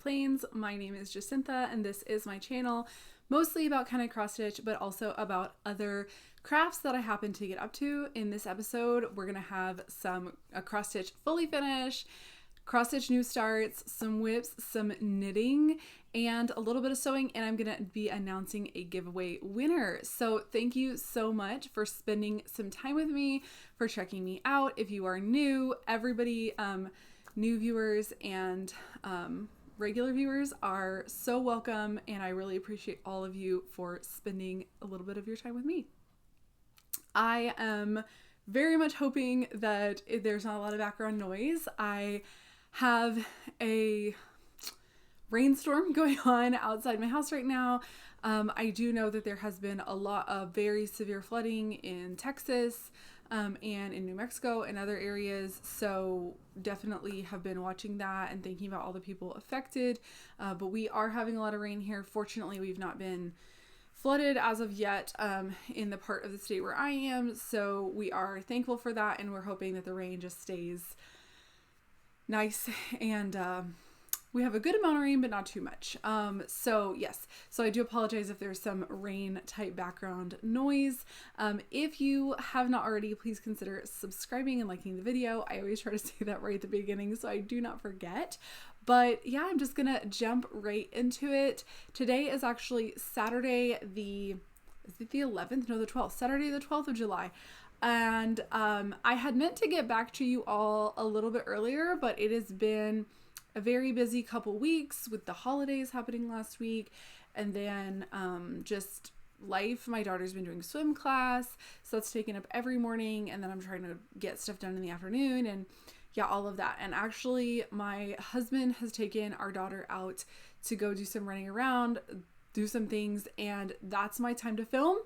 Kind.on.the.plains. My name is Jacinta and this is my channel, mostly about kind of cross stitch, but also about other crafts that I happen to get up to. In this episode, we're going to have a cross stitch fully finished, cross stitch new starts, some whips, some knitting, and a little bit of sewing, and I'm going to be announcing a giveaway winner. So thank you so much for spending some time with me, for checking me out. If you are new, everybody, new viewers and regular viewers are so welcome, and I really appreciate all of you for spending a little bit of your time with me. I am very much hoping that there's not a lot of background noise. I have a rainstorm going on outside my house right now. I do know that there has been a lot of very severe flooding in Texas and in New Mexico and other areas, so definitely have been watching that and thinking about all the people affected, but we are having a lot of rain here. Fortunately, we've not been flooded as of yet in the part of the state where I am, so we are thankful for that, and we're hoping that the rain just stays nice and we have a good amount of rain, but not too much. So I do apologize if there's some rain type background noise. If you have not already, please consider subscribing and liking the video. I always try to say that right at the beginning so I do not forget. But yeah, I'm just gonna jump right into it. Today is actually Saturday, is it the 11th? No, the 12th. Saturday, the 12th of July. And I had meant to get back to you all a little bit earlier, but it has been a very busy couple weeks with the holidays happening last week, and then just life. My daughter's been doing swim class, so it's taken up every morning, and then I'm trying to get stuff done in the afternoon, and yeah, all of that. And actually my husband has taken our daughter out to go do some running around, do some things, and that's my time to film.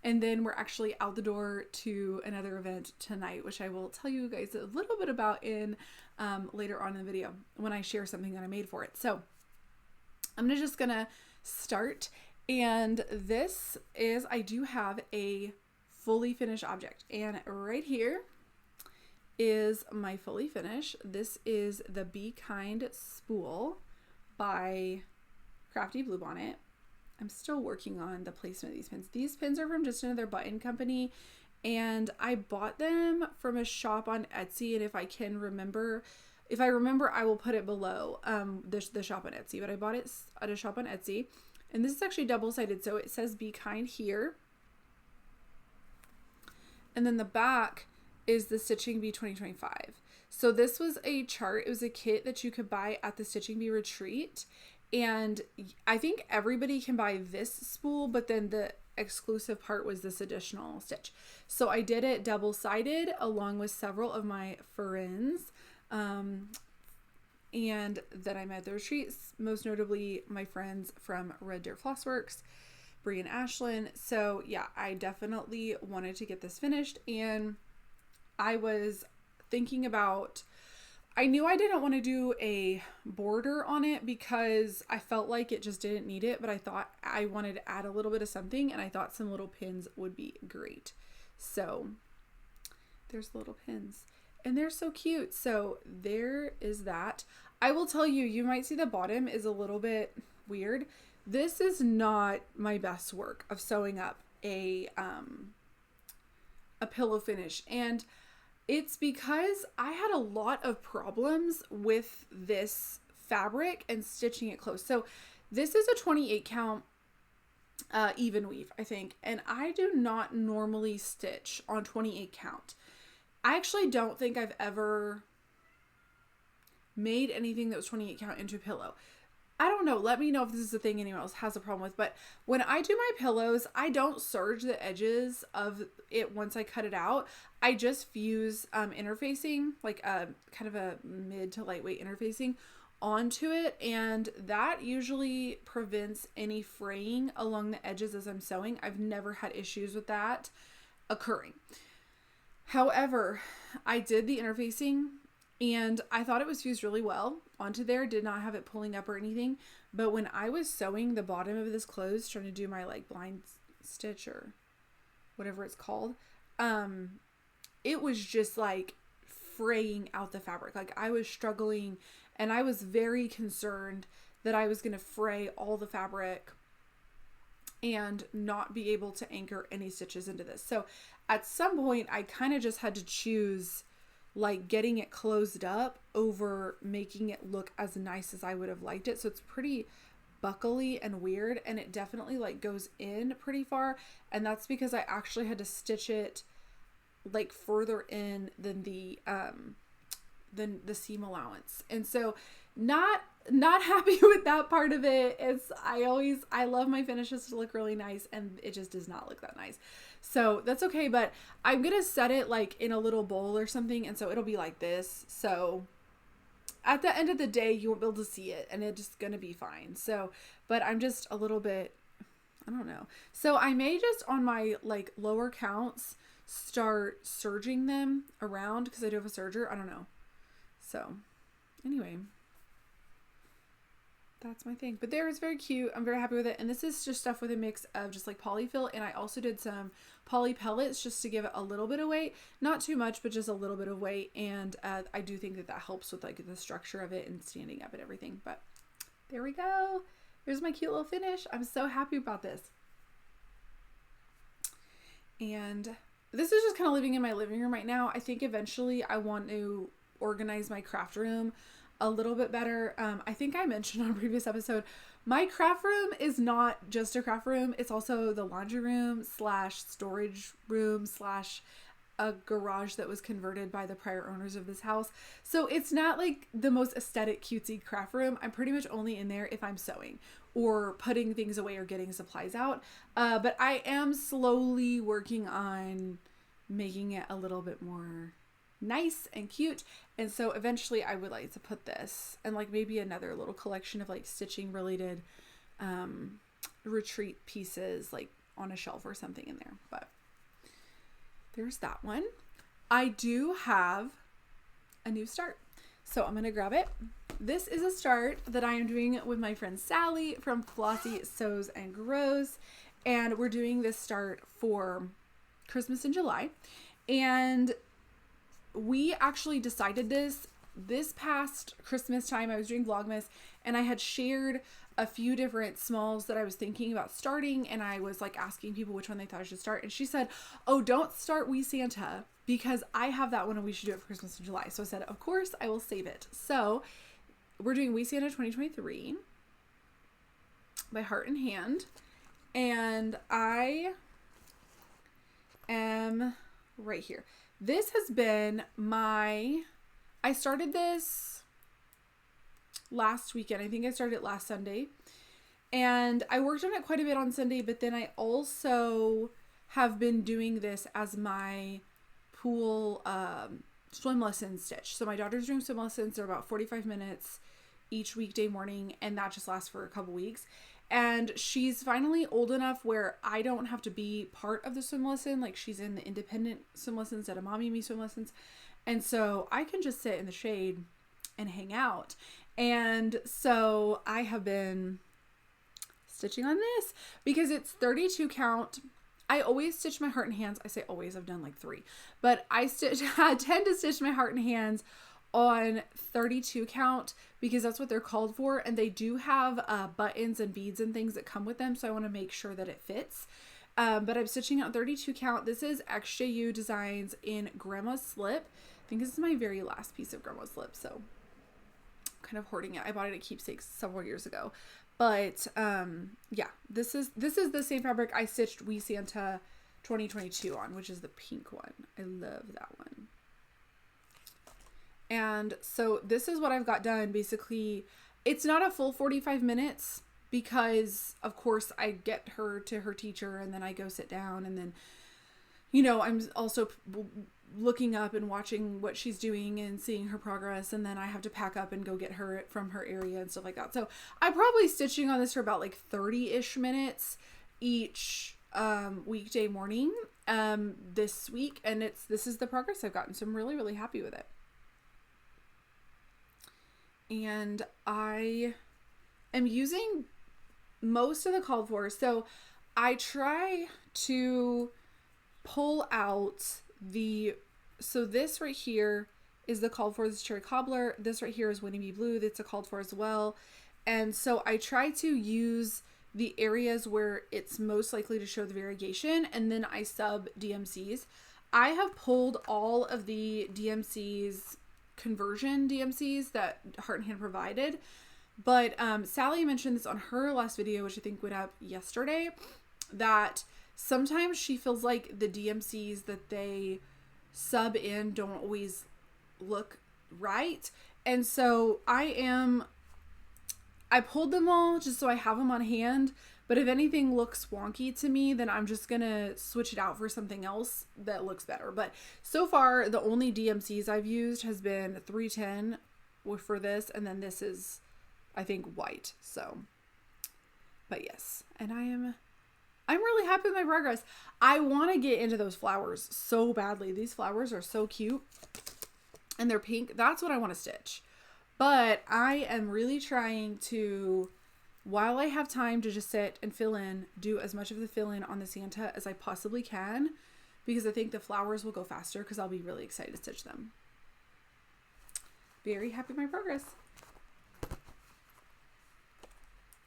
And then we're actually out the door to another event tonight, which I will tell you guys a little bit about in later on in the video when I share something that I made for it. So I'm just gonna start, and this is, I do have a fully finished object, and right here is my fully finished. This is the Be Kind Spool by Crafty Bluebonnet. I'm still working on the placement of these pins. These pins are from just another button company, and I bought them from a shop on Etsy, and if I remember, I will put it below the shop on Etsy, but I bought it at a shop on Etsy, and this is actually double-sided, so it says Be Kind here, and then the back is the Stitching Bee 2025. So this was a chart. It was a kit that you could buy at the Stitching Bee retreat, and I think everybody can buy this spool, but then the exclusive part was this additional stitch. So I did it double-sided along with several of my friends, and that I met at the retreats, most notably my friends from Red Dirt Flossworks, Bree and Ashlyn. So yeah, I definitely wanted to get this finished, and I was thinking about, I knew I didn't want to do a border on it because I felt like it just didn't need it, but I thought I wanted to add a little bit of something, and I thought some little pins would be great. So there's little pins, and they're so cute. So there is that. I will tell you, you might see the bottom is a little bit weird. This is not my best work of sewing up a pillow finish, and it's because I had a lot of problems with this fabric and stitching it close. So this is a 28 count even weave, I think, and I do not normally stitch on 28 count. I actually don't think I've ever made anything that was 28 count into a pillow. I don't know. Let me know if this is a thing anyone else has a problem with, but when I do my pillows, I don't serge the edges of it once I cut it out. I just fuse interfacing, like kind of a mid to lightweight interfacing onto it, and that usually prevents any fraying along the edges as I'm sewing. I've never had issues with that occurring. However, I did the interfacing, and I thought it was fused really well onto there, did not have it pulling up or anything. But when I was sewing the bottom of this clothes, trying to do my like blind stitch or whatever it's called, it was just like fraying out the fabric. Like I was struggling, and I was very concerned that I was going to fray all the fabric and not be able to anchor any stitches into this. So at some point I kind of just had to choose like getting it closed up over making it look as nice as I would have liked it. So it's pretty buckly and weird, and it definitely like goes in pretty far, and that's because I actually had to stitch it like further in than the seam allowance. And so not happy with that part of it. I love my finishes to look really nice, and it just does not look that nice. So that's okay, but I'm gonna set it like in a little bowl or something, and so it'll be like this. So at the end of the day, you won't be able to see it, and it's just gonna be fine. So, but I'm just a little bit, I don't know. So I may just on my like lower counts start serging them around, because I do have a serger. I don't know. So anyway, that's my thing. But there, it's very cute. I'm very happy with it. And this is just stuff with a mix of just like polyfill. And I also did some poly pellets just to give it a little bit of weight. Not too much, but just a little bit of weight. And I do think that that helps with like the structure of it and standing up and everything. But there we go. Here's my cute little finish. I'm so happy about this. And this is just kind of living in my living room right now. I think eventually I want to organize my craft room a little bit better. I think I mentioned on a previous episode, my craft room is not just a craft room. It's also the laundry room / storage room / a garage that was converted by the prior owners of this house. So it's not like the most aesthetic cutesy craft room. I'm pretty much only in there if I'm sewing or putting things away or getting supplies out. But I am slowly working on making it a little bit more nice and cute. And so eventually I would like to put this and like maybe another little collection of like stitching related retreat pieces like on a shelf or something in there. But there's that one. I do have a new start, so I'm gonna grab it. This is a start that I am doing with my friend Sally from Flossie Sews and Grows, and we're doing this start for Christmas in July. And we actually decided this past Christmas time. I was doing Vlogmas, and I had shared a few different smalls that I was thinking about starting, and I was like asking people which one they thought I should start, and she said, oh, don't start Wee Santa, because I have that one and we should do it for Christmas in July. So I said, of course, I will save it. So we're doing Wee Santa 2023 by Heart and Hand, and I am right here. This has been I started this last weekend. I think I started it last Sunday, and I worked on it quite a bit on Sunday, but then I also have been doing this as my pool swim lesson stitch. So my daughter's doing swim lessons. They're about 45 minutes each weekday morning, and that just lasts for a couple weeks. And she's finally old enough where I don't have to be part of the swim lesson. Like, she's in the independent swim lessons instead of mommy and me swim lessons. And so I can just sit in the shade and hang out. And so I have been stitching on this because it's 32 count. I always stitch my Heart and Hands. I say always, I've done like 3, but I tend to stitch my Heart and Hands on 32 count because that's what they're called for, and they do have buttons and beads and things that come with them, so I want to make sure that it fits. But I'm stitching out 32 count. This is XJU Designs in Grandma's Slip. I think this is my very last piece of Grandma's Slip, so I'm kind of hoarding it. I bought it at Keepsakes several years ago, but yeah, this is the same fabric I stitched Wee Santa 2022 on, which is the pink one. I love that one. And so this is what I've got done. Basically, it's not a full 45 minutes because, of course, I get her to her teacher and then I go sit down, and then, you know, I'm also looking up and watching what she's doing and seeing her progress, and then I have to pack up and go get her from her area and stuff like that. So I'm probably stitching on this for about like 30-ish minutes each weekday morning this week, and this is the progress I've gotten, so I'm really, really happy with it. And I am using most of the called for. So I try to pull out so this right here is the called for, this Cherry Cobbler. This right here is Winnie Bee Blue. That's a called for as well. And so I try to use the areas where it's most likely to show the variegation, and then I sub DMCs. I have pulled all of the DMCs, conversion DMCs that Heart and Hand provided, but Sally mentioned this on her last video, which I think went up yesterday, that sometimes she feels like the DMCs that they sub in don't always look right. And so I pulled them all just so I have them on hand, but if anything looks wonky to me, then I'm just gonna switch it out for something else that looks better. But so far, the only DMCs I've used has been 310 for this, and then this is, I think, white. So, but yes, and I'm really happy with my progress. I want to get into those flowers so badly. These flowers are so cute, and they're pink. That's what I want to stitch. But I am really trying to, while I have time to just sit and fill in, do as much of the fill in on the Santa as I possibly can, because I think the flowers will go faster because I'll be really excited to stitch them. Very happy with my progress.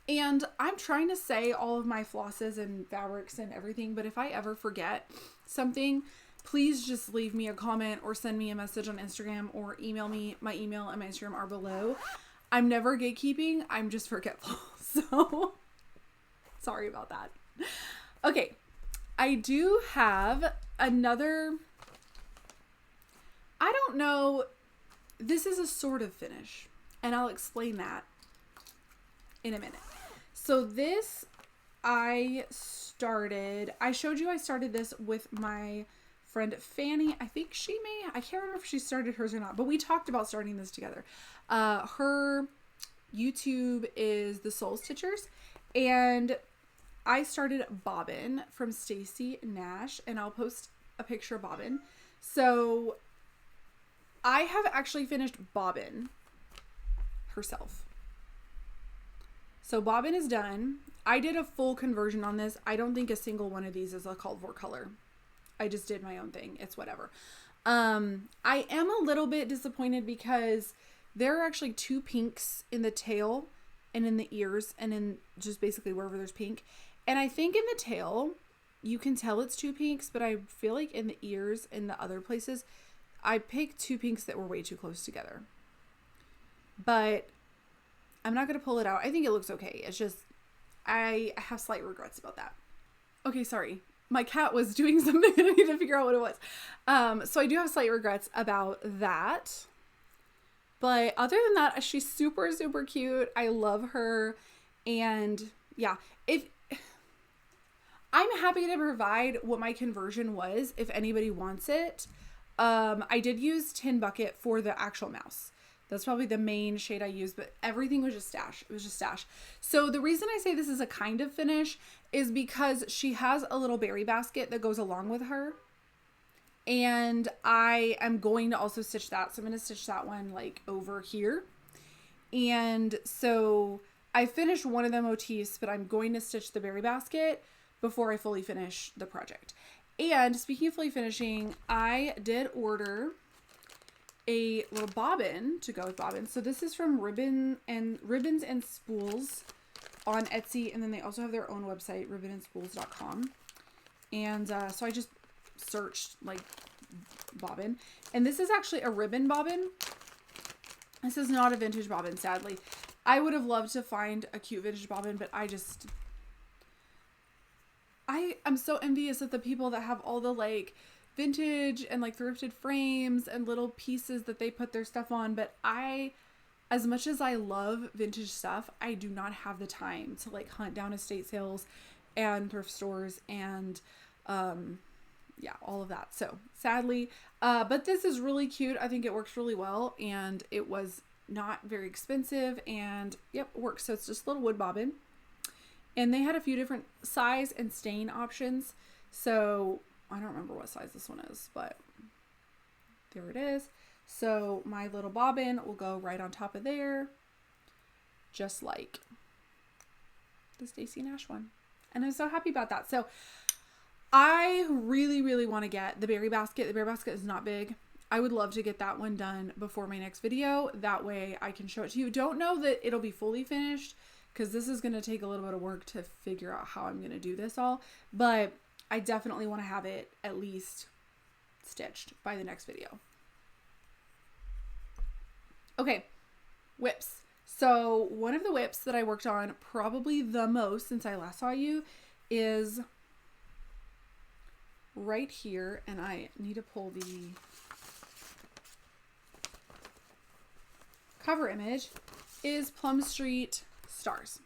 And I'm trying to say all of my flosses and fabrics and everything, but if I ever forget something, please just leave me a comment or send me a message on Instagram or email me. My email and my Instagram are below. I'm never gatekeeping. I'm just forgetful. So sorry about that. Okay. I do have another, I don't know. This is a sort of finish, and I'll explain that in a minute. So this, I showed you I started this with my friend Fanny. I think I can't remember if she started hers or not, but we talked about starting this together. Her YouTube is The Soul Stitchers, and I started Bobin from Stacy Nash, and I'll post a picture of Bobin. So I have actually finished Bobin herself. So Bobin is done. I did a full conversion on this. I don't think a single one of these is a called for color. I just did my own thing. It's whatever. I am a little bit disappointed because there are actually 2 pinks in the tail and in the ears and in just basically wherever there's pink. And I think in the tail, you can tell it's 2 pinks, but I feel like in the ears and the other places, I picked 2 pinks that were way too close together. But I'm not going to pull it out. I think it looks okay. It's just, I have slight regrets about that. Okay, sorry. My cat was doing something and I need to figure out what it was. So I do have slight regrets about that. But other than that, she's super, super cute. I love her. And yeah, I'm happy to provide what my conversion was if anybody wants it. I did use Tin Bucket for the actual mouse. That's probably the main shade I used, but everything was just stash. It was just stash. So the reason I say this is a kind of finish is because she has a little berry basket that goes along with her. And I am going to also stitch that. So I'm going to stitch that one like over here. And so I finished one of the motifs, but I'm going to stitch the berry basket before I fully finish the project. And speaking of fully finishing, I did order a little bobbin to go with Bobin. So this is from Ribbons and Spools on Etsy, and then they also have their own website, ribbonandspools.com. And so I just searched like bobbin, and this is actually a ribbon bobbin. This is not a vintage bobbin, sadly. I would have loved to find a cute vintage bobbin, but I'm so envious of the people that have all the like vintage and like thrifted frames and little pieces that they put their stuff on. But as much as I love vintage stuff, I do not have the time to like hunt down estate sales and thrift stores and yeah, all of that. So sadly, but this is really cute. I think it works really well, and it was not very expensive, and yep, it works. So it's just a little wood bobbin, and they had a few different size and stain options. So I don't remember what size this one is, but there it is. So my little bobbin will go right on top of there, just like the Stacy Nash one. And I'm so happy about that. So I really, really want to get the berry basket. The berry basket is not big. I would love to get that one done before my next video. That way I can show it to you. Don't know that it'll be fully finished because this is going to take a little bit of work to figure out how I'm going to do this all. But I definitely want to have it at least stitched by the next video. Okay, whips. So one of the whips that I worked on probably the most since I last saw you is right here, and I need to pull the cover image, is Plum Street Stars.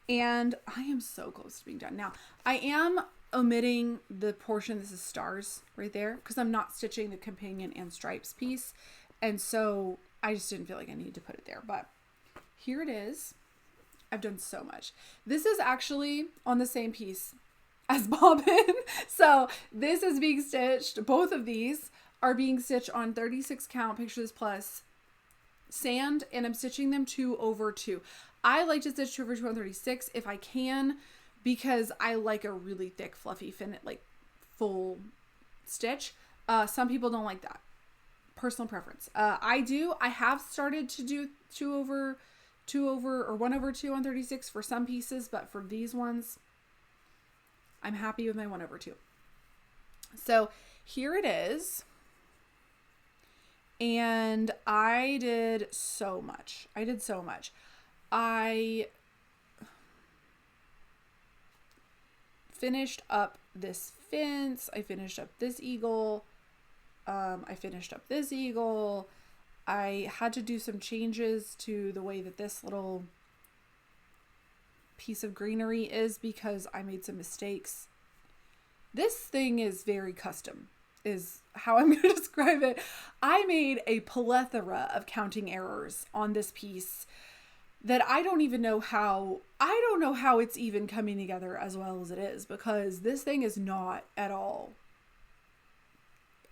And I am so close to being done. Now, I am omitting the portion, this is stars right there, because I'm not stitching the companion and stripes piece. And so I just didn't feel like I needed to put it there. But here it is. I've done so much. This is actually on the same piece as Bobin. So this is being stitched. Both of these are being stitched on 36 count Pictures Plus sand, and I'm stitching them 2/2. I like to stitch 2/2 on 36 if I can, because I like a really thick, fluffy, like full stitch. Some people don't like that. Personal preference. I do. I have started to do 2/2 or 1/2 on 36 for some pieces, but for these ones, I'm happy with my 1/2. So here it is. And I did so much. I finished up this fence. I finished up this eagle. I finished up this eagle. I had to do some changes to the way that this little piece of greenery is because I made some mistakes. This thing is very custom, is how I'm going to describe it. I made a plethora of counting errors on this piece that I don't know how it's even coming together as well as it is, because this thing is not at all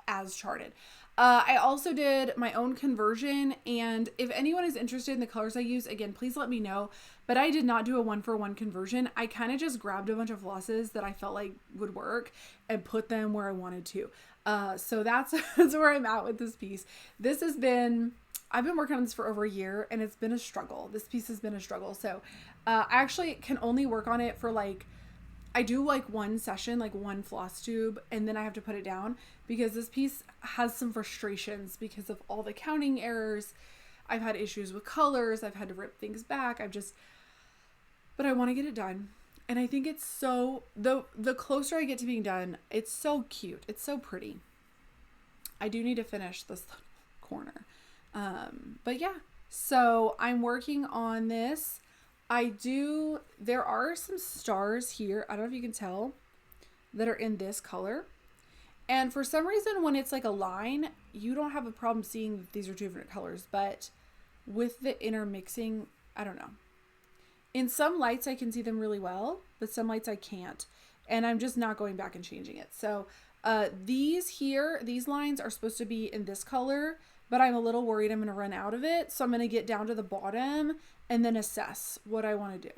as charted. I also did my own conversion, and if anyone is interested in the colors I use, again, please let me know. But I did not do a 1-for-1 conversion. I kind of just grabbed a bunch of flosses that I felt like would work and put them where I wanted to. So that's where I'm at with this piece. I've been working on this for over a year, and it's been a struggle. This piece has been a struggle. So I actually can only work on it for I do one session, one Flosstube, and then I have to put it down because this piece has some frustrations because of all the counting errors. I've had issues with colors. I've had to rip things back. But I want to get it done. And I think it's the closer I get to being done, it's so cute. It's so pretty. I do need to finish this corner. But yeah, so I'm working on this. There are some stars here, I don't know if you can tell, that are in this color. And for some reason, when it's a line, you don't have a problem seeing that these are two different colors. But with the intermixing, I don't know. In some lights, I can see them really well, but some lights I can't. And I'm just not going back and changing it. So these lines are supposed to be in this color, but I'm a little worried I'm going to run out of it. So I'm going to get down to the bottom and then assess what I want to do.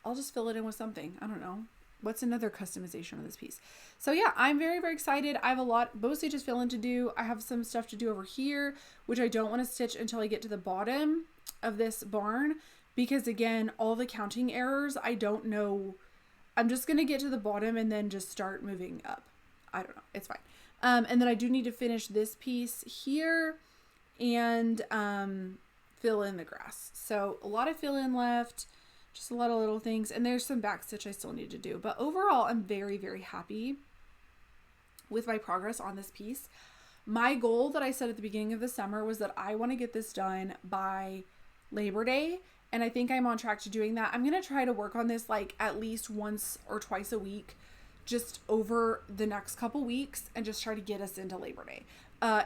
I'll just fill it in with something. I don't know. What's another customization of this piece? So yeah, I'm very, very excited. I have a lot, bow stages fill in to do. I have some stuff to do over here, which I don't want to stitch until I get to the bottom of this barn, because again, all the counting errors, I don't know. I'm just going to get to the bottom and then just start moving up. I don't know. It's fine. And then I do need to finish this piece here and fill in the grass. So a lot of fill in left, just a lot of little things. And there's some back stitch I still need to do. But overall, I'm very, very happy with my progress on this piece. My goal that I set at the beginning of the summer was that I want to get this done by Labor Day. And I think I'm on track to doing that. I'm going to try to work on this at least once or twice a week, just over the next couple weeks, and just try to get us into Labor Day.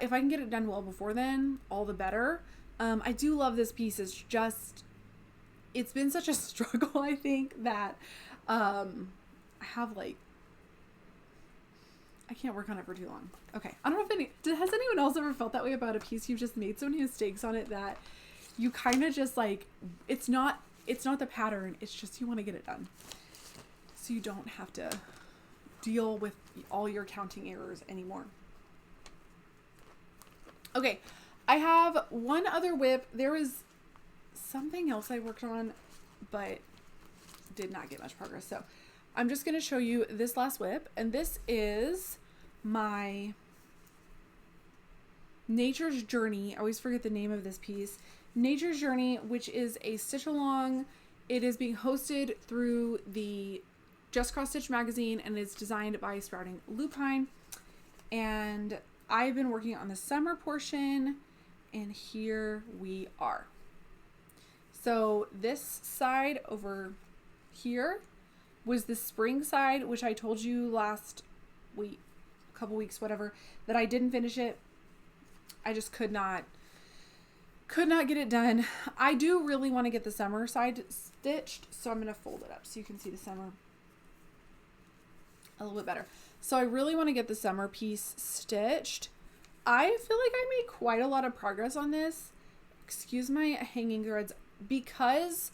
If I can get it done well before then, all the better. I do love this piece. It's been such a struggle, I think, that I have I can't work on it for too long. Okay. I don't know if has anyone else ever felt that way about a piece you've just made so many mistakes on it that you kind of just it's not the pattern, it's just you want to get it done. So you don't have to deal with all your counting errors anymore. Okay, I have one other whip. There was something else I worked on, but did not get much progress. So I'm just going to show you this last whip, and this is my Nature's Journey. I always forget the name of this piece. Nature's Journey, which is a stitch along. It is being hosted through the Just Cross Stitch magazine, and it's designed by Sprouting Lupine. And I've been working on the summer portion, and here we are. So this side over here was the spring side, which I told you last week, a couple weeks, whatever, that I didn't finish it. I just could not get it done. I do really want to get the summer side stitched, so I'm going to fold it up so you can see the summer a little bit better. So I really want to get the summer piece stitched. I feel like I made quite a lot of progress on this. Excuse my hanging threads. Because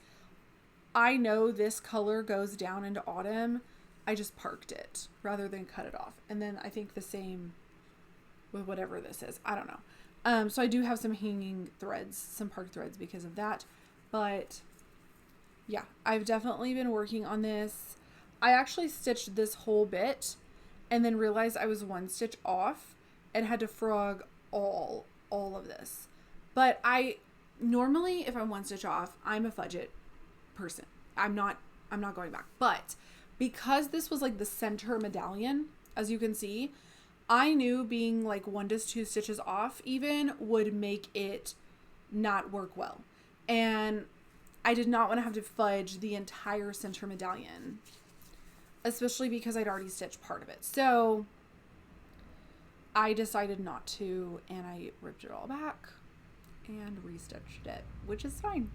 I know this color goes down into autumn, I just parked it rather than cut it off. And then I think the same with whatever this is. I don't know. So I do have some hanging threads, some park threads because of that. But yeah, I've definitely been working on this. I actually stitched this whole bit and then realized I was one stitch off and had to frog all of this. But I normally, if I'm one stitch off, I'm a fudge it person. I'm not going back. But because this was like the center medallion, as you can see, I knew being like 1 to 2 stitches off even would make it not work well. And I did not want to have to fudge the entire center medallion, especially because I'd already stitched part of it. So I decided not to, and I ripped it all back and restitched it, which is fine.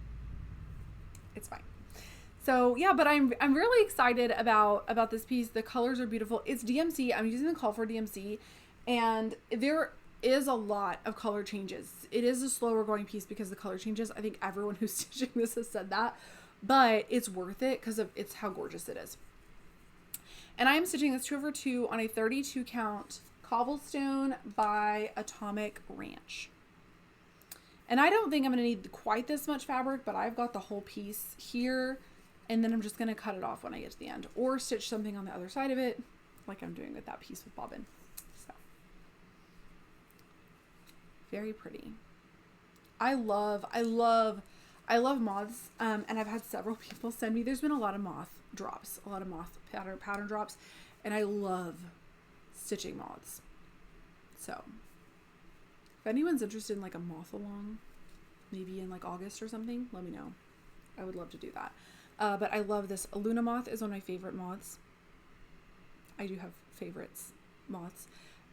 It's fine. So yeah, but I'm really excited about this piece. The colors are beautiful. It's DMC. I'm using the call for DMC, and there is a lot of color changes. It is a slower going piece because the color changes. I think everyone who's stitching this has said that, but it's worth it because of it's how gorgeous it is. And I am stitching this 2/2 on a 32 count cobblestone by Atomic Ranch. And I don't think I'm going to need quite this much fabric, but I've got the whole piece here. And then I'm just going to cut it off when I get to the end or stitch something on the other side of it like I'm doing with that piece with Bobin. So very pretty. I love moths. And I've had several people send me, there's been a lot of moth drops, a lot of moth pattern drops. And I love stitching moths. So if anyone's interested in like a moth along, maybe in like August or something, let me know. I would love to do that. But I love this. Lunar moth is one of my favorite moths. I do have favorites moths.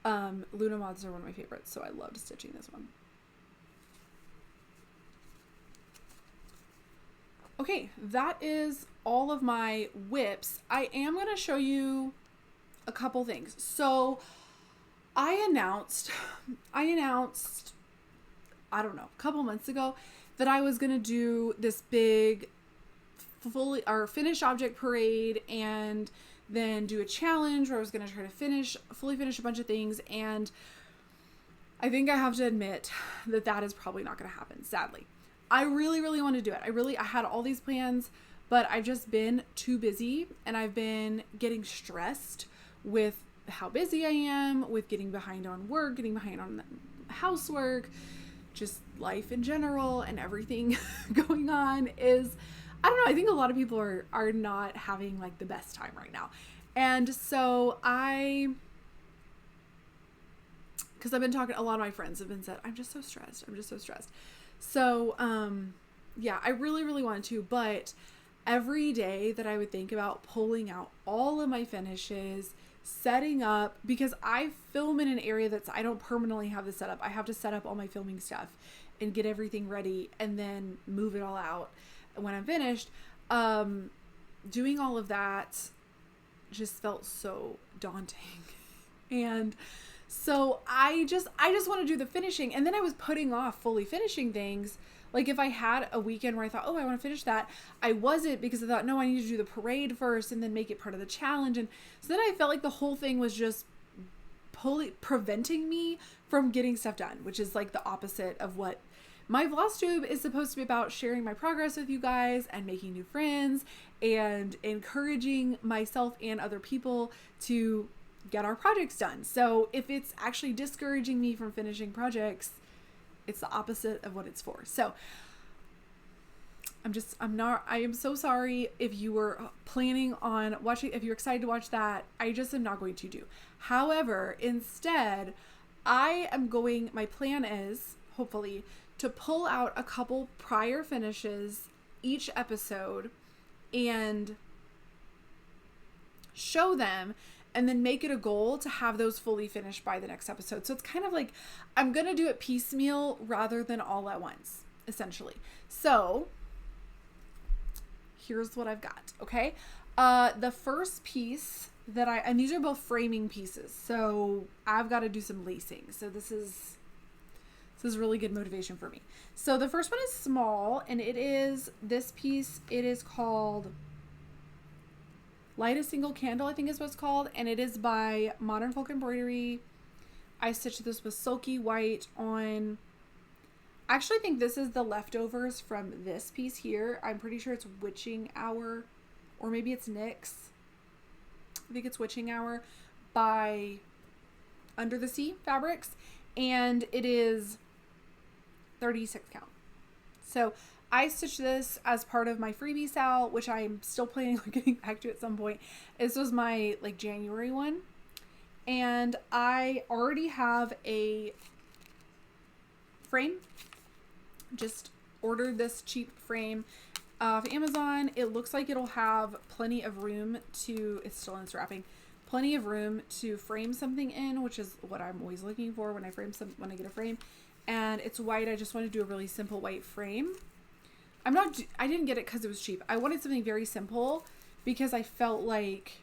Lunar moths are one of my favorites, so I loved stitching this one. Okay, that is all of my whips. I am going to show you a couple things. So I announced, I don't know, a couple months ago that I was going to do this big finished object parade and then do a challenge where I was going to try to fully finish a bunch of things. And I think I have to admit that is probably not going to happen, sadly. I really, really want to do it. I had all these plans, but I've just been too busy and I've been getting stressed with how busy I am, with getting behind on work, getting behind on housework, just life in general, and everything going on is, I don't know, I think a lot of people are not having like the best time right now. And so because I've been talking, a lot of my friends have been said, I'm just so stressed. So, yeah, I really, really wanted to, but every day that I would think about pulling out all of my finishes, setting up, because I film in an area I don't permanently have this set up. I have to set up all my filming stuff and get everything ready and then move it all out when I'm finished. Doing all of that just felt so daunting. And so I just want to do the finishing. And then I was putting off fully finishing things Like if I had a weekend where I thought, oh, I want to finish that, I wasn't, because I thought, no, I need to do the parade first and then make it part of the challenge. And so then I felt like the whole thing was just preventing me from getting stuff done, which is like the opposite of what my Flosstube is supposed to be about, sharing my progress with you guys and making new friends and encouraging myself and other people to get our projects done. So if it's actually discouraging me from finishing projects, it's the opposite of what it's for. So I am so sorry if you were planning on watching, if you're excited to watch that, I just am not going to do. However, instead, my plan is, hopefully, to pull out a couple prior finishes each episode and show them, and then make it a goal to have those fully finished by the next episode. So it's kind of like, I'm going to do it piecemeal rather than all at once, essentially. So here's what I've got. Okay. The first piece that and these are both framing pieces. So I've got to do some lacing. So this is really good motivation for me. So the first one is small, and it is this piece. It is called Light a Single Candle, I think is what it's called. And it is by Modern Folk Embroidery. I stitched this with sulky white on, I actually think this is the leftovers from this piece here. I'm pretty sure it's Witching Hour, or maybe it's Nyx. I think it's Witching Hour by Under the Sea Fabrics. And it is 36 count. So I stitched this as part of my freebie sale, which I'm still planning on getting back to at some point. This was my like January one. And I already have a frame. Just ordered this cheap frame off Amazon. It looks like it'll have plenty of room to, it's still in its wrapping, plenty of room to frame something in, which is what I'm always looking for when I get a frame. And it's white. I just want to do a really simple white frame. I didn't get it because it was cheap. I wanted something very simple because I felt like,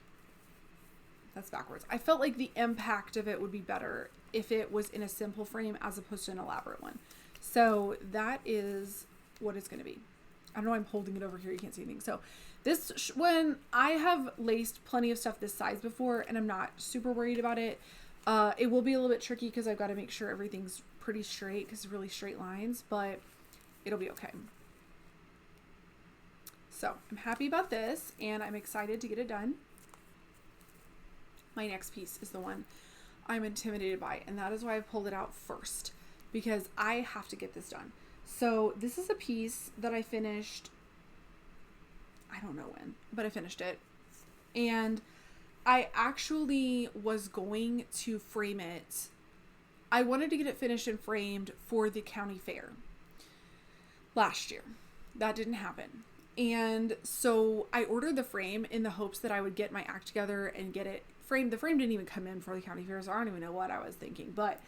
that's backwards. I felt like the impact of it would be better if it was in a simple frame as opposed to an elaborate one. So that is what it's going to be. I don't know why I'm holding it over here. You can't see anything. So this one, I have laced plenty of stuff this size before, and I'm not super worried about it. It will be a little bit tricky because I've got to make sure everything's pretty straight because it's really straight lines, but it'll be okay. So I'm happy about this, and I'm excited to get it done. My next piece is the one I'm intimidated by, and that is why I pulled it out first, because I have to get this done. So this is a piece that I finished, I don't know when, but I finished it. And I actually was going to frame it. I wanted to get it finished and framed for the county fair last year. That didn't happen. And so I ordered the frame in the hopes that I would get my act together and get it framed. The frame didn't even come in for the county fair, so I don't even know what I was thinking. But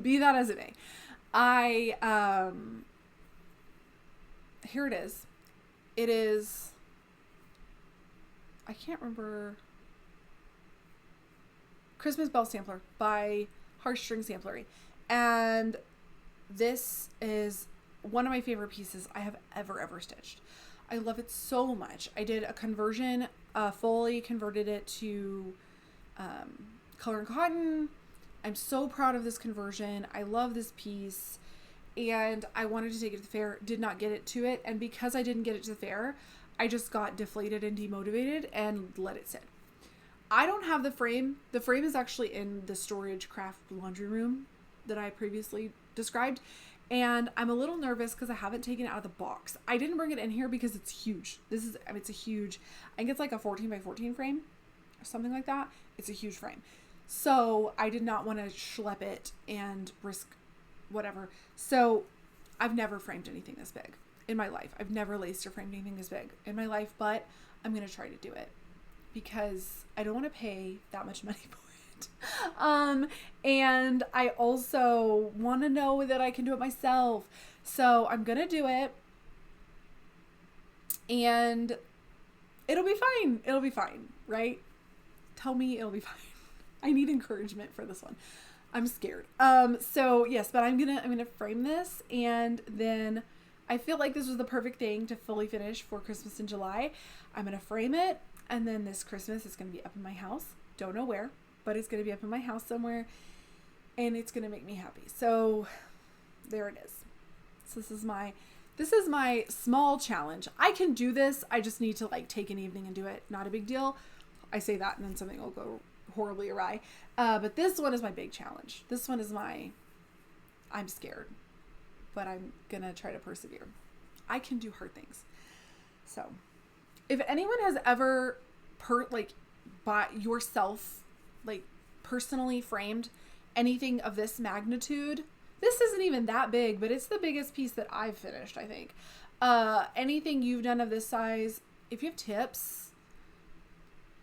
be that as it may, here it is. It is, I can't remember, Christmas Bell Sampler by Heartstring Samplery. And this is one of my favorite pieces I have ever stitched. I love it so much. I did a conversion, fully converted it to color and cotton. I'm so proud of this conversion. I love this piece, and I wanted to take it to the fair, did not get it to it. And because I didn't get it to the fair, I just got deflated and demotivated and let it sit. I don't have the frame. The frame is actually in the storage craft laundry room that I previously described. And I'm a little nervous because I haven't taken it out of the box. I didn't bring it in here because it's huge. It's a huge, I think it's like a 14 by 14 frame or something like that. It's a huge frame. So I did not want to schlep it and risk whatever. So I've never framed anything this big in my life. I've never laced or framed anything this big in my life, but I'm going to try to do it because I don't want to pay that much money for it. And I also want to know that I can do it myself. So I'm going to do it, and it'll be fine. It'll be fine, right? Tell me it'll be fine. I need encouragement for this one. I'm scared. So yes, but I'm gonna frame this, and then I feel like this was the perfect thing to fully finish for Christmas in July. I'm gonna frame it, and then this Christmas it's gonna be up in my house. Don't know where, but it's gonna be up in my house somewhere, and it's gonna make me happy. So there it is. So this is my small challenge. I can do this. I just need to like take an evening and do it. Not a big deal. I say that and then something will go horribly awry. But this one is my big challenge. This one is I'm scared, but I'm going to try to persevere. I can do hard things. So if anyone has ever by yourself, like personally framed anything of this magnitude, this isn't even that big, but it's the biggest piece that I've finished, I think. Anything you've done of this size, if you have tips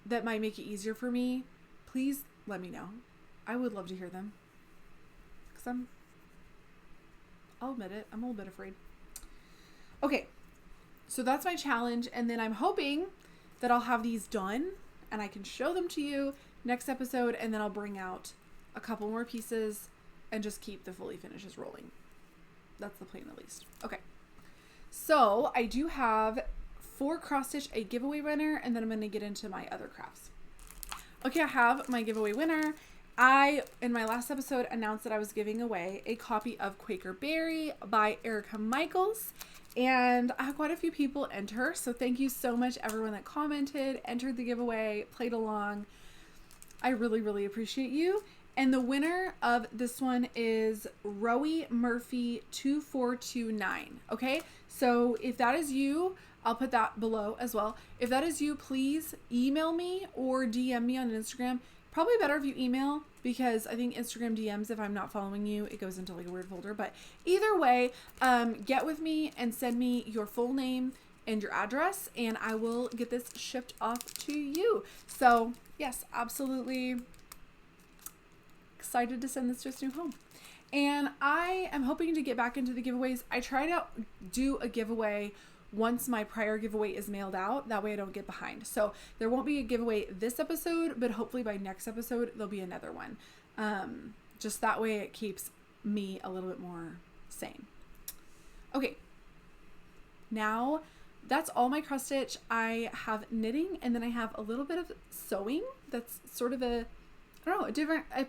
that might make it easier for me, please let me know. I would love to hear them. Because I'll admit it, I'm a little bit afraid. Okay, so that's my challenge. And then I'm hoping that I'll have these done and I can show them to you next episode. And then I'll bring out a couple more pieces and just keep the fully finishes rolling. That's the plan at least. Okay. So I do have for cross stitch a giveaway winner, and then I'm going to get into my other crafts. Okay, I have my giveaway winner. I, in my last episode, announced that I was giving away a copy of Quaker Berry by Erica Michaels, and I had quite a few people enter. So thank you so much, everyone that commented, entered the giveaway, played along. I really, really appreciate you. And the winner of this one is Rowie Murphy 2429. Okay, so if that is you, I'll put that below as well. If that is you, please email me or DM me on Instagram. Probably better if you email, because I think Instagram DMs, if I'm not following you, it goes into like a weird folder. But either way, get with me and send me your full name and your address, and I will get this shipped off to you. So yes, absolutely excited to send this to its new home. And I am hoping to get back into the giveaways. I try to do a giveaway once my prior giveaway is mailed out. That way I don't get behind. So there won't be a giveaway this episode, but hopefully by next episode, there'll be another one. Just that way it keeps me a little bit more sane. Okay. Now that's all my cross stitch. I have knitting, and then I have a little bit of sewing. That's sort of a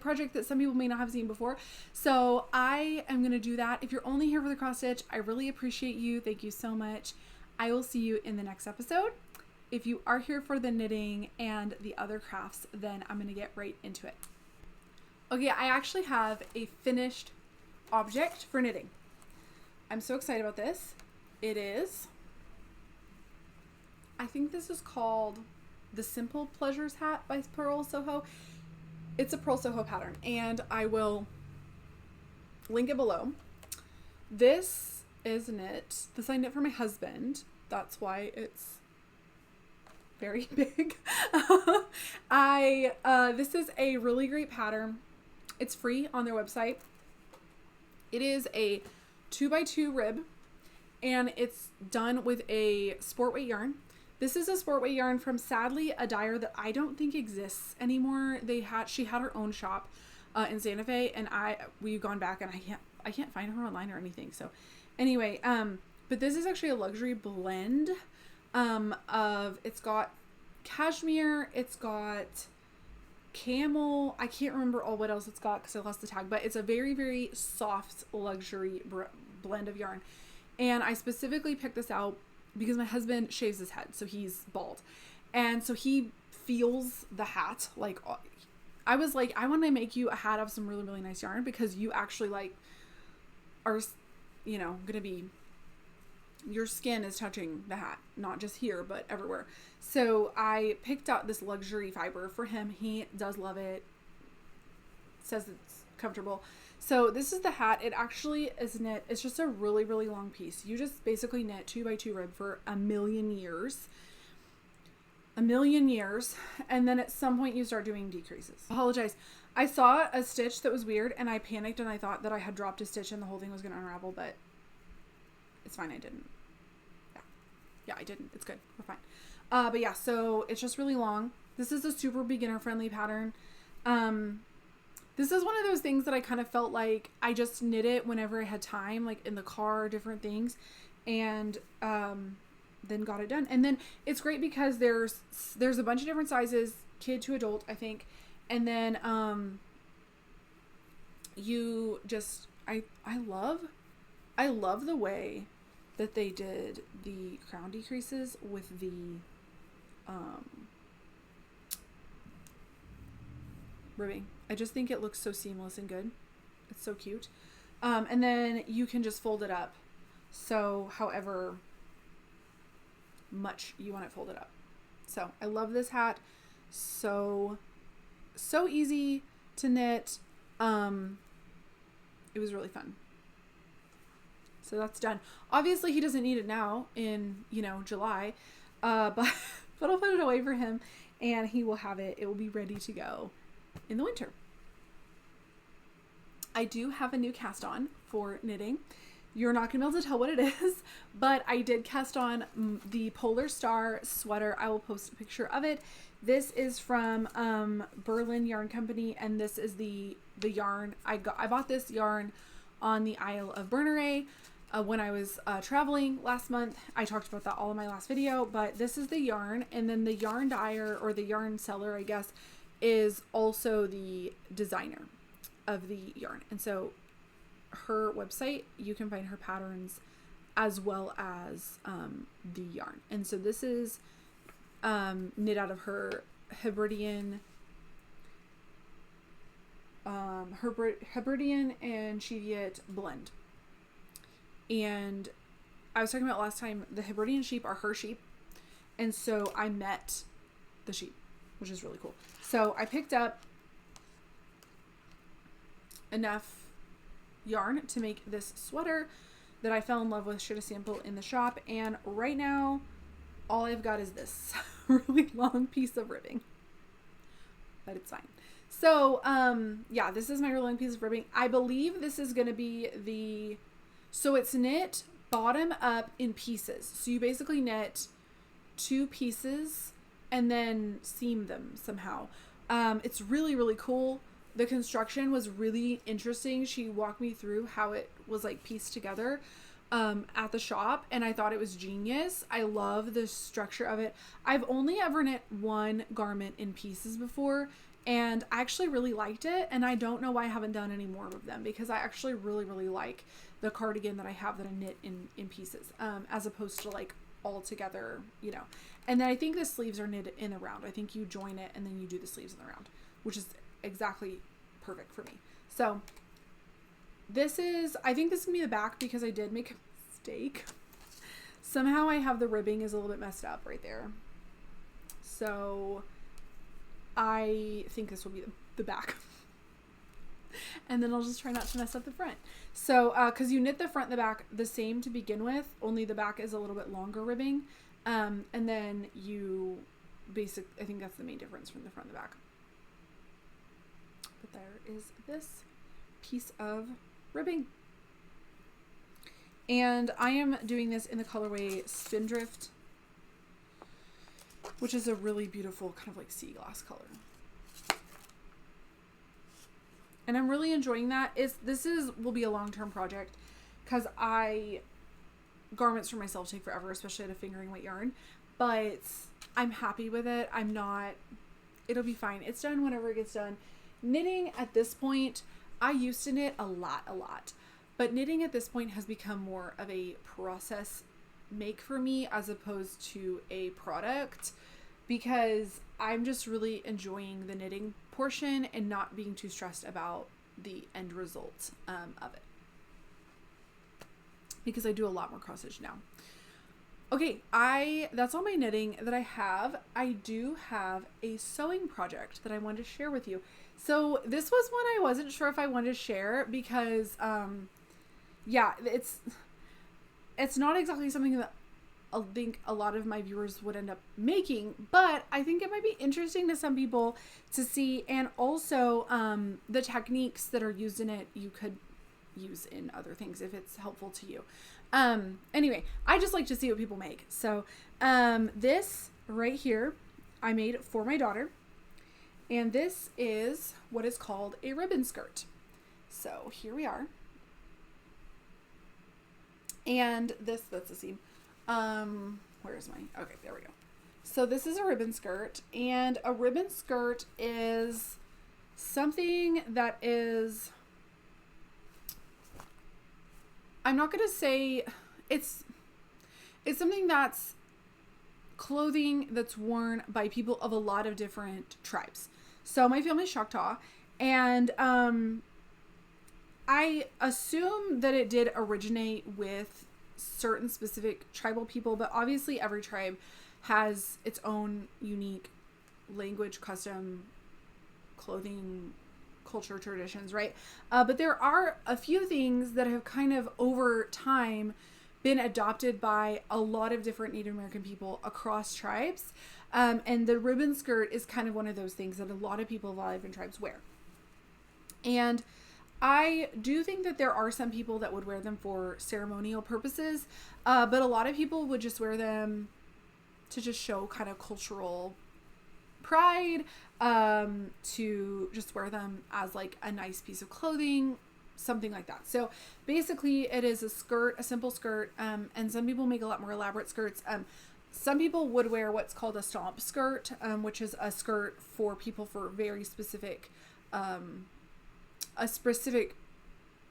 project that some people may not have seen before. So I am going to do that. If you're only here for the cross stitch, I really appreciate you. Thank you so much. I will see you in the next episode. If you are here for the knitting and the other crafts, then I'm going to get right into it. Okay, I actually have a finished object for knitting. I'm so excited about this. It is, I think this is called the Simple Pleasures Hat by Pearl Soho. It's a Pearl Soho pattern, and I will link it below. This is knit. This I knit for my husband. That's why it's very big. This is a really great pattern. It's free on their website. It is a 2x2 rib, and it's done with a sport weight yarn. This is a sport weight yarn from, sadly, a dyer that I don't think exists anymore. She had her own shop in Santa Fe, and we've gone back, and I can't find her online or anything. So anyway, but this is actually a luxury blend it's got cashmere, it's got camel. I can't remember what else it's got because I lost the tag, but it's a very, very soft luxury blend of yarn. And I specifically picked this out because my husband shaves his head, so he's bald. And so he feels the hat. Like, I was like, I want to make you a hat of some really, really nice yarn, because you actually like are, gonna be, your skin is touching the hat, not just here, but everywhere. So I picked out this luxury fiber for him. He does love it. Says it's comfortable. So this is the hat. It actually is knit. It's just a really, really long piece. You just basically knit 2x2 rib for a million years. And then at some point you start doing decreases. Apologize. I saw a stitch that was weird, and I panicked, and I thought that I had dropped a stitch and the whole thing was going to unravel, but it's fine. I didn't. Yeah, I didn't. It's good. We're fine. But yeah, so it's just really long. This is a super beginner friendly pattern. This is one of those things that I kind of felt like I just knit it whenever I had time, like in the car, different things, and then got it done. And then it's great because there's a bunch of different sizes, kid to adult, I think. And then you just I love the way that they did the crown decreases with the ribbing. I just think it looks so seamless and good. It's so cute. And then you can just fold it up. So however much you want it folded up. So I love this hat. So easy to knit. It was really fun. So that's done. Obviously he doesn't need it now in, July. But I'll put it away for him and he will have it. It will be ready to go in the winter. I do have a new cast on for knitting. You're not gonna be able to tell what it is, but I did cast on the Polar Star sweater. I will post a picture of it. This is from Berlin Yarn Company, and this is the yarn I bought this yarn on the Isle of Berneray when I was traveling last month. I talked about that all in my last video, but this is the yarn, and then the yarn dyer, or the yarn seller, I guess, is also the designer of the yarn. And so her website, you can find her patterns as well as the yarn. And so this is knit out of her Hebridean and Cheviot blend. And I was talking about last time, the Hebridean sheep are her sheep, and so I met the sheep, which is really cool. So I picked up enough yarn to make this sweater that I fell in love with, shared a sample in the shop, and right now all I've got is this really long piece of ribbing, but it's fine. So yeah, this is my really long piece of ribbing. I believe this is going to be so it's knit bottom up in pieces. So you basically knit 2 pieces and then seam them somehow. It's really, really cool. The construction was really interesting. She walked me through how it was like pieced together at the shop, and I thought it was genius. I love the structure of it. I've only ever knit one garment in pieces before, and I actually really liked it, and I don't know why I haven't done any more of them, because I actually really, really like the cardigan that I have that I knit in pieces, as opposed to like all together, And then I think the sleeves are knit in the round. I think you join it and then you do the sleeves in the round, which is exactly perfect for me. So I think this is gonna be the back, because I did make a mistake. Somehow I have the ribbing is a little bit messed up right there. So I think this will be the back. And then I'll just try not to mess up the front. So, cause you knit the front and the back the same to begin with, only the back is a little bit longer ribbing. And then you I think that's the main difference from the front and the back. But there is this piece of ribbing. And I am doing this in the colorway Spindrift, which is a really beautiful kind of like sea glass color. And I'm really enjoying that. This will be a long-term project, because garments for myself take forever, especially at a fingering weight yarn, but I'm happy with it. It'll be fine. It's done whenever it gets done. Knitting at this point, I used to knit a lot, but knitting at this point has become more of a process make for me as opposed to a product, because I'm just really enjoying the knitting portion and not being too stressed about the end result of it, because I do a lot more cross stitch now. Okay, that's all my knitting that I have. I do have a sewing project that I wanted to share with you. So this was one I wasn't sure if I wanted to share, because yeah, it's not exactly something that I think a lot of my viewers would end up making, but I think it might be interesting to some people to see, and also the techniques that are used in it you could use in other things if it's helpful to you. Anyway, I just like to see what people make. So this right here I made for my daughter, And this is what is called a ribbon skirt. So here we are. And that's the seam. Where is mine? Okay, there we go. So this is a ribbon skirt, and a ribbon skirt is something that is, I'm not going to say it's something that's clothing that's worn by people of a lot of different tribes. So my family's Choctaw, and I assume that it did originate with certain specific tribal people, but obviously every tribe has its own unique language, custom, clothing, culture, traditions, right? But there are a few things that have kind of over time been adopted by a lot of different Native American people across tribes. And the ribbon skirt is kind of one of those things that a lot of people of a lot of different tribes wear. And I do think that there are some people that would wear them for ceremonial purposes, but a lot of people would just wear them to just show kind of cultural pride, to just wear them as like a nice piece of clothing, something like that. So basically it is a skirt, a simple skirt, and some people make a lot more elaborate skirts. Some people would wear what's called a stomp skirt, which is a skirt for people for very specific, a specific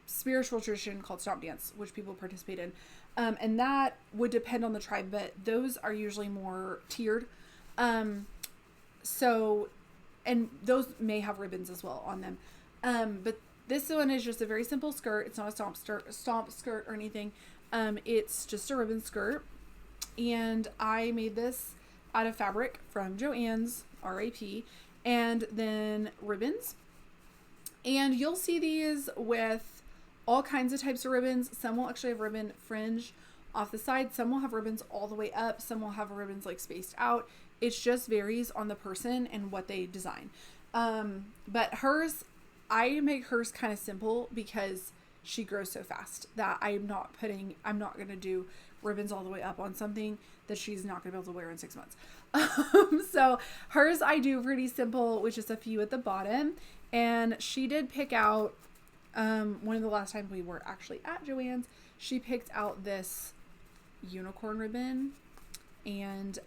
spiritual tradition called stomp dance, which people participate in. And that would depend on the tribe, but those are usually more tiered. So, and those may have ribbons as well on them. But this one is just a very simple skirt. It's not a stomp skirt or anything. It's just a ribbon skirt. And I made this out of fabric from Joann's, RIP, and then ribbons. And you'll see these with all kinds of types of ribbons. Some will actually have ribbon fringe off the side. Some will have ribbons all the way up. Some will have ribbons like spaced out. It just varies on the person and what they design. But hers, I make hers kind of simple because she grows so fast that I'm not going to do ribbons all the way up on something that she's not going to be able to wear in 6 months. So hers I do pretty simple, with just a few at the bottom. And she did pick out, one of the last times we were actually at Joann's, she picked out this unicorn ribbon, and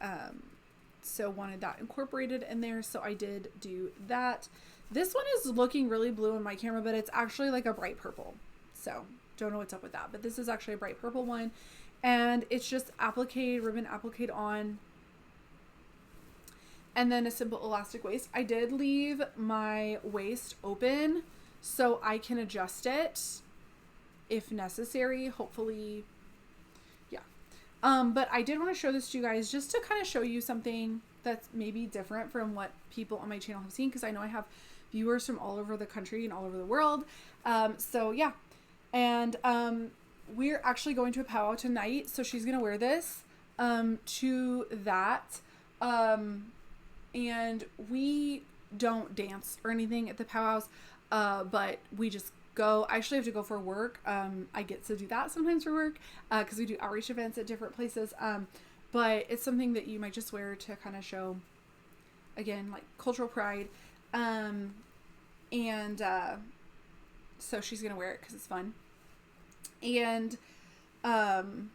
so wanted that incorporated in there. So I did do that. This one is looking really blue in my camera, but it's actually like a bright purple. So don't know what's up with that, but this is actually a bright purple one. And it's just ribbon applique on, and then a simple elastic waist. I did leave my waist open so I can adjust it if necessary, hopefully. Yeah. But I did want to show this to you guys just to kind of show you something that's maybe different from what people on my channel have seen, because I know I have viewers from all over the country and all over the world. So yeah. And we're actually going to a powwow tonight, so she's gonna wear this to that. And we don't dance or anything at the powwows, but we just go. I actually have to go for work. I get to do that sometimes for work, because we do outreach events at different places. But it's something that you might just wear to kind of show, again, like cultural pride. So she's gonna wear it because it's fun. And I'm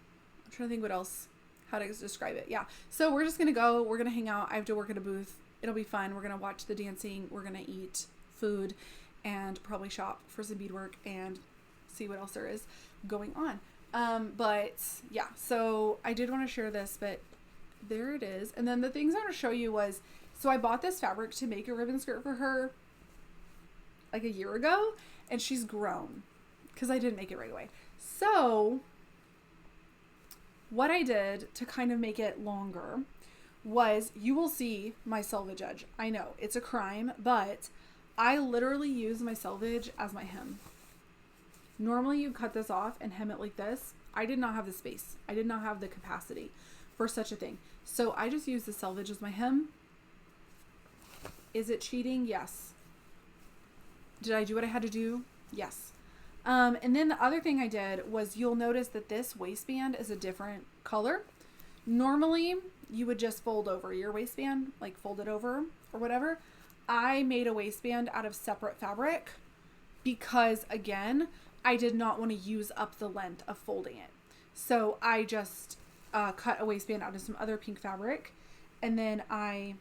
trying to think what else, how to describe it. Yeah. So we're just going to go. We're going to hang out. I have to work at a booth. It'll be fun. We're going to watch the dancing. We're going to eat food and probably shop for some beadwork and see what else there is going on. But yeah, so I did want to share this, but there it is. And then the things I want to show you was, so I bought this fabric to make a ribbon skirt for her like a year ago, and she's grown because I didn't make it right away. So what I did to kind of make it longer was, you will see my selvage edge. I know it's a crime, but I literally use my selvage as my hem. Normally you cut this off and hem it like this. I did not have the space. I did not have the capacity for such a thing. So I just use the selvage as my hem. Is it cheating? Yes. Did I do what I had to do? Yes. And then the other thing I did was, you'll notice that this waistband is a different color. Normally you would just fold over your waistband, like fold it over or whatever. I made a waistband out of separate fabric because, again, I did not want to use up the length of folding it. So I just cut a waistband out of some other pink fabric, and then I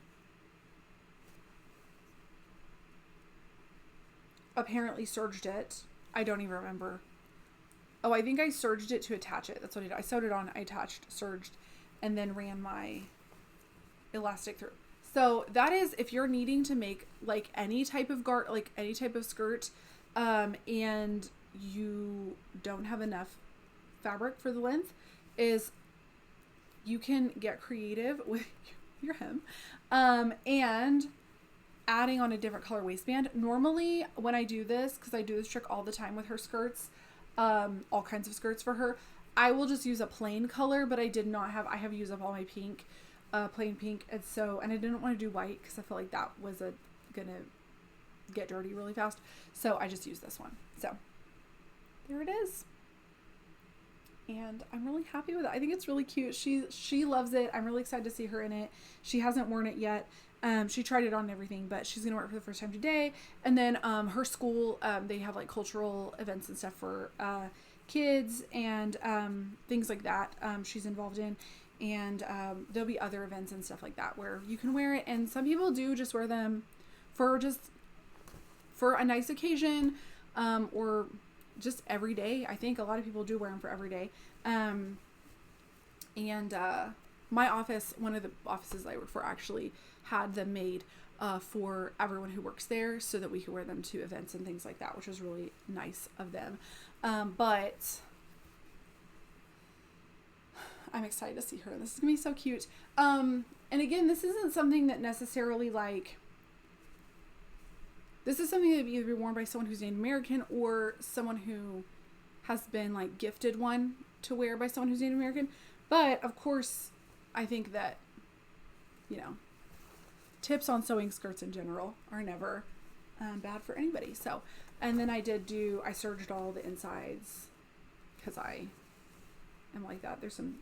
apparently serged it. I don't even remember. Oh, I think I serged it to attach it. That's what I did. I sewed it on, I attached, serged, and then ran my elastic through. So that is, if you're needing to make like any type of like any type of skirt, and you don't have enough fabric for the length, is you can get creative with your hem, and adding on a different color waistband. Normally when I do this, because I do this trick all the time with her skirts, all kinds of skirts for her, I will just use a plain color, but I have used up all my pink, plain pink, and I didn't want to do white because I felt like that was gonna get dirty really fast, so I just used this one. So there it is, and I'm really happy with it. I think it's really cute. She loves it. I'm really excited to see her in it. She hasn't worn it yet. She tried it on and everything, but she's gonna wear it for the first time today. And then her school, they have like cultural events and stuff for kids and things like that, she's involved in. And there'll be other events and stuff like that where you can wear it. And some people do just wear them for a nice occasion, or just every day. I think a lot of people do wear them for every day. My office, one of the offices I work for, actually had them made for everyone who works there so that we could wear them to events and things like that, which was really nice of them. But I'm excited to see her. This is gonna be so cute. And again, this isn't something that necessarily this is something that would either be worn by someone who's Native American or someone who has been like gifted one to wear by someone who's Native American. But of course, I think that, tips on sewing skirts in general are never bad for anybody. So, and then I serged all the insides because I am like that. There's some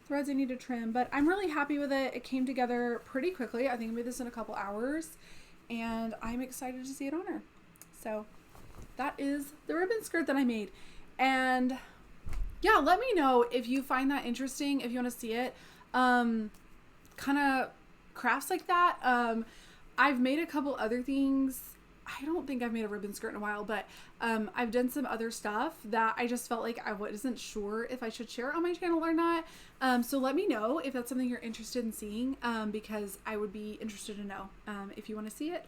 threads I need to trim, but I'm really happy with it. It came together pretty quickly. I think I made this in a couple hours, and I'm excited to see it on her. So that is the ribbon skirt that I made. And yeah, let me know if you find that interesting, if you want to see it. Kind of crafts like that. I've made a couple other things. I don't think I've made a ribbon skirt in a while, but I've done some other stuff that I just felt like I wasn't sure if I should share it on my channel or not. So let me know if that's something you're interested in seeing, because I would be interested to know if you want to see it.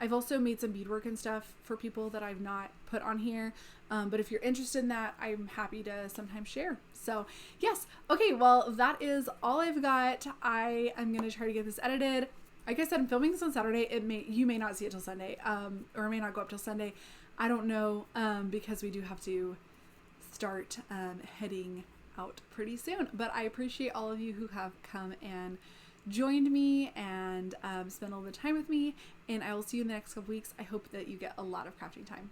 I've also made some beadwork and stuff for people that I've not put on here. But if you're interested in that, I'm happy to sometimes share. So yes. Okay. Well, that is all I've got. I am going to try to get this edited. Like I said, I'm filming this on Saturday. You may not see it till Sunday, or it may not go up till Sunday. I don't know, because we do have to start heading out pretty soon. But I appreciate all of you who have come and joined me and spent all the time with me. And I will see you in the next couple weeks. I hope that you get a lot of crafting time.